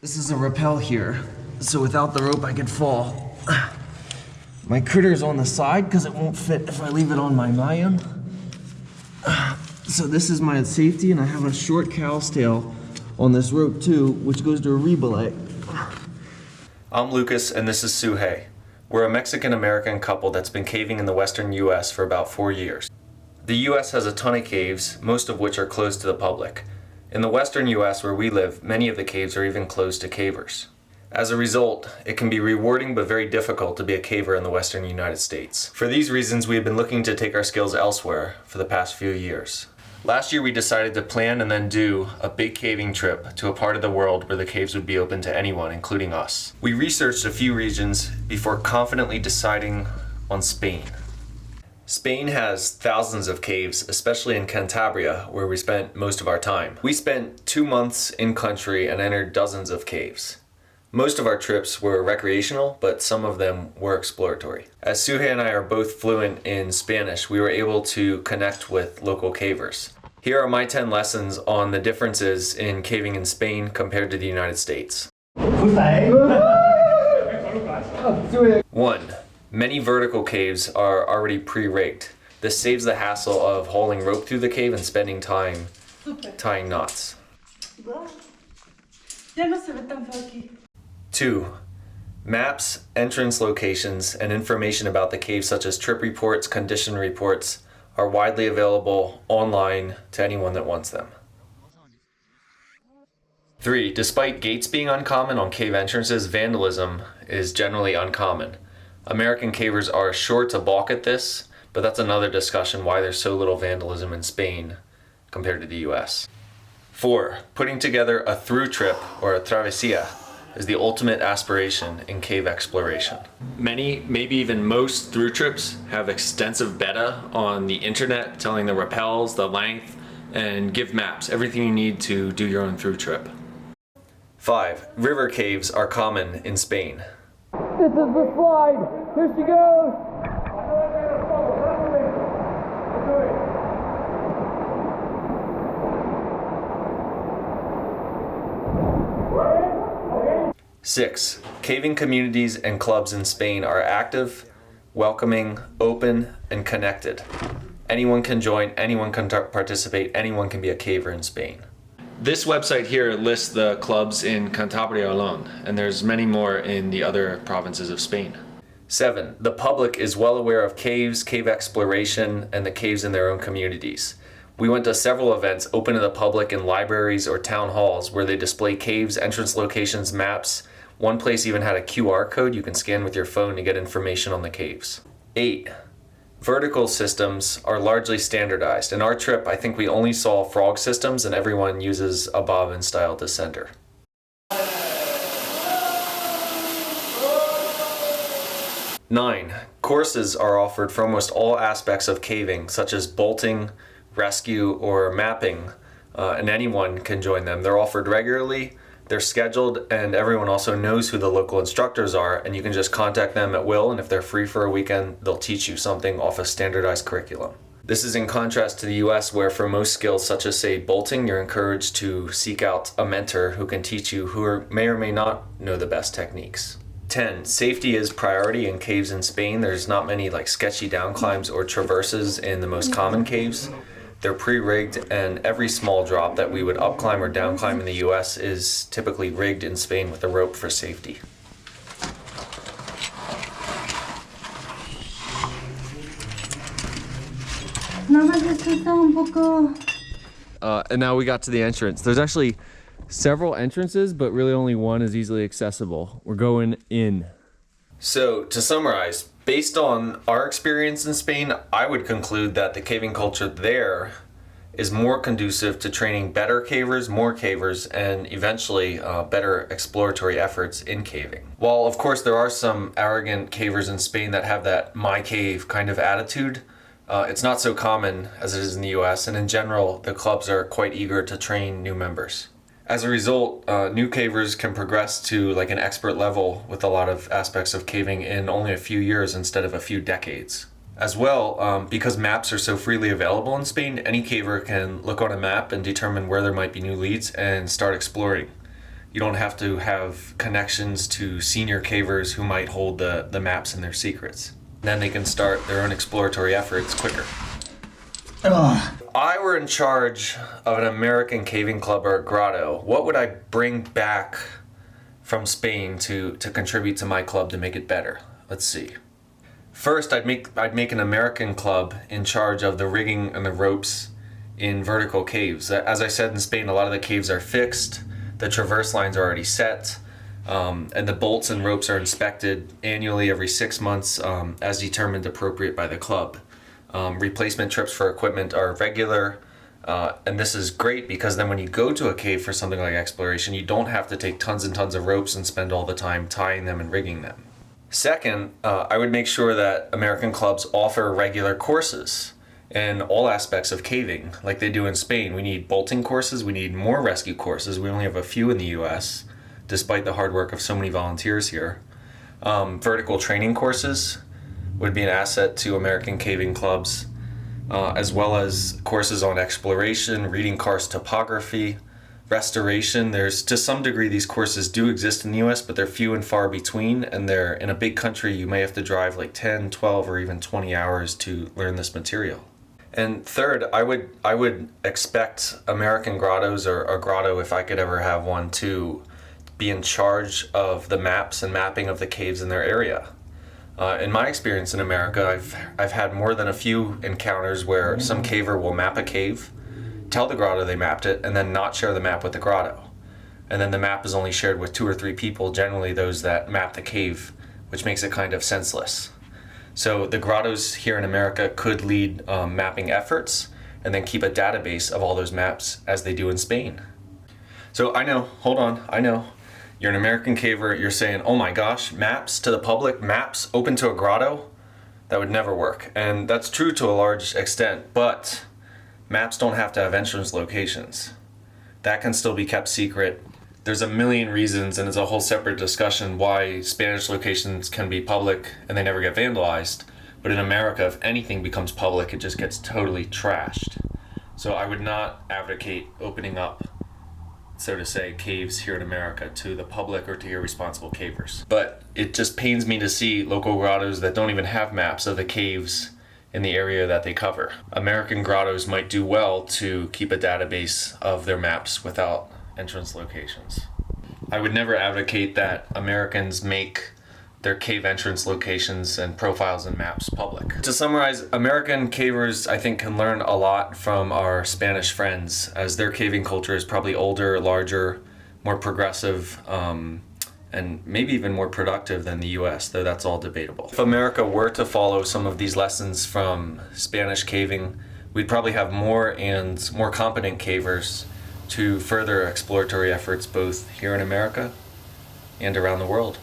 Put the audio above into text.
This is a rappel here, so without the rope I could fall. My critter's on the side because it won't fit if I leave it on my Mayan. So this is my safety, and I have a short cow's tail on this rope too, which goes to a rebelay. I'm Lucas, and this is Suhei. We're a Mexican-American couple that's been caving in the western U.S. for about 4 years. The U.S. has a ton of caves, most of which are closed to the public. In the western U.S. where we live, many of the caves are even closed to cavers. As a result, it can be rewarding but very difficult to be a caver in the western United States. For these reasons, we have been looking to take our skills elsewhere for the past few years. Last year we decided to plan and then do a big caving trip to a part of the world where the caves would be open to anyone, including us. We researched a few regions before confidently deciding on Spain. Spain has thousands of caves, especially in Cantabria, where we spent most of our time. We spent 2 months in country and entered dozens of caves. Most of our trips were recreational, but some of them were exploratory. As Suhei and I are both fluent in Spanish, we were able to connect with local cavers. Here are my 10 lessons on the differences in caving in Spain compared to the United States. 1. Many vertical caves are already pre-rigged. This saves the hassle of hauling rope through the cave and spending time tying knots. 2. Maps, entrance locations, and information about the cave such as trip reports, condition reports are widely available online to anyone that wants them. 3. Despite gates being uncommon on cave entrances, vandalism is generally uncommon. American cavers are sure to balk at this, but that's another discussion why there's so little vandalism in Spain compared to the US. 4. Putting together a through trip or a travesía is the ultimate aspiration in cave exploration. Many, maybe even most through trips have extensive beta on the internet telling the rappels, the length, and give maps, everything you need to do your own through trip. 5. River caves are common in Spain. This is the slide. Here she goes. 6. Caving communities and clubs in Spain are active, welcoming, open, and connected. Anyone can join, anyone can participate, anyone can be a caver in Spain. This website here lists the clubs in Cantabria alone, and there's many more in the other provinces of Spain. 7. The public is well aware of caves, cave exploration, and the caves in their own communities. We went to several events open to the public in libraries or town halls where they display caves, entrance locations, maps. One place even had a QR code you can scan with your phone to get information on the caves. 8. Vertical systems are largely standardized. In our trip, I think we only saw frog systems and everyone uses a bobbin style descender. 9. Courses are offered for almost all aspects of caving, such as bolting, rescue, or mapping, and anyone can join them. They're offered regularly, they're scheduled, and everyone also knows who the local instructors are, and you can just contact them at will, and if they're free for a weekend, they'll teach you something off a standardized curriculum. This is in contrast to the US, where for most skills, such as say bolting, you're encouraged to seek out a mentor who can teach you who may or may not know the best techniques. 10. Safety is priority in caves in Spain. There's not many sketchy down climbs or traverses in the most common caves. They're pre-rigged, and every small drop that we would up climb or down climb in the US is typically rigged in Spain with a rope for safety. And now we got to the entrance. There's actually several entrances, but really only one is easily accessible. We're going in. So, to summarize, based on our experience in Spain, I would conclude that the caving culture there is more conducive to training better cavers, more cavers, and eventually better exploratory efforts in caving. While, of course, there are some arrogant cavers in Spain that have that my cave kind of attitude, it's not so common as it is in the US, and in general, the clubs are quite eager to train new members. As a result, new cavers can progress to an expert level with a lot of aspects of caving in only a few years instead of a few decades. As well, because maps are so freely available in Spain, any caver can look on a map and determine where there might be new leads and start exploring. You don't have to have connections to senior cavers who might hold the maps and their secrets. Then they can start their own exploratory efforts quicker. If I were in charge of an American caving club or a grotto, what would I bring back from Spain to contribute to my club to make it better? Let's see. First, I'd make an American club in charge of the rigging and the ropes in vertical caves. As I said, in Spain, a lot of the caves are fixed. The traverse lines are already set, and the bolts and ropes are inspected annually every 6 months as determined appropriate by the club. Replacement trips for equipment are regular, and this is great because then when you go to a cave for something like exploration, you don't have to take tons and tons of ropes and spend all the time tying them and rigging them. Second, I would make sure that American clubs offer regular courses in all aspects of caving, like they do in Spain. We need bolting courses, we need more rescue courses. We only have a few in the US, despite the hard work of so many volunteers here. Vertical training courses would be an asset to American caving clubs, as well as courses on exploration, reading karst topography, restoration. There's, to some degree, these courses do exist in the US, but they're few and far between, and they're in a big country. You may have to drive like 10, 12, or even 20 hours to learn this material. And third, I would expect American grottos, or a grotto if I could ever have one, to be in charge of the maps and mapping of the caves in their area. In my experience in America, I've had more than a few encounters where some caver will map a cave, tell the grotto they mapped it, and then not share the map with the grotto. And then the map is only shared with 2 or 3 people, generally those that map the cave, which makes it kind of senseless. So the grottos here in America could lead mapping efforts and then keep a database of all those maps as they do in Spain. So I know, hold on, I know. You're an American caver, you're saying, oh my gosh, maps to the public, maps open to a grotto? That would never work. And that's true to a large extent, but maps don't have to have entrance locations. That can still be kept secret. There's a million reasons, and it's a whole separate discussion why Spanish locations can be public and they never get vandalized. But in America, if anything becomes public, it just gets totally trashed. So I would not advocate opening up, so to say, caves here in America to the public or to irresponsible cavers. But it just pains me to see local grottos that don't even have maps of the caves in the area that they cover. American grottos might do well to keep a database of their maps without entrance locations. I would never advocate that Americans make their cave entrance locations and profiles and maps public. To summarize, American cavers, I think, can learn a lot from our Spanish friends, as their caving culture is probably older, larger, more progressive, and maybe even more productive than the US, though that's all debatable. If America were to follow some of these lessons from Spanish caving, we'd probably have more and more competent cavers to further exploratory efforts both here in America and around the world.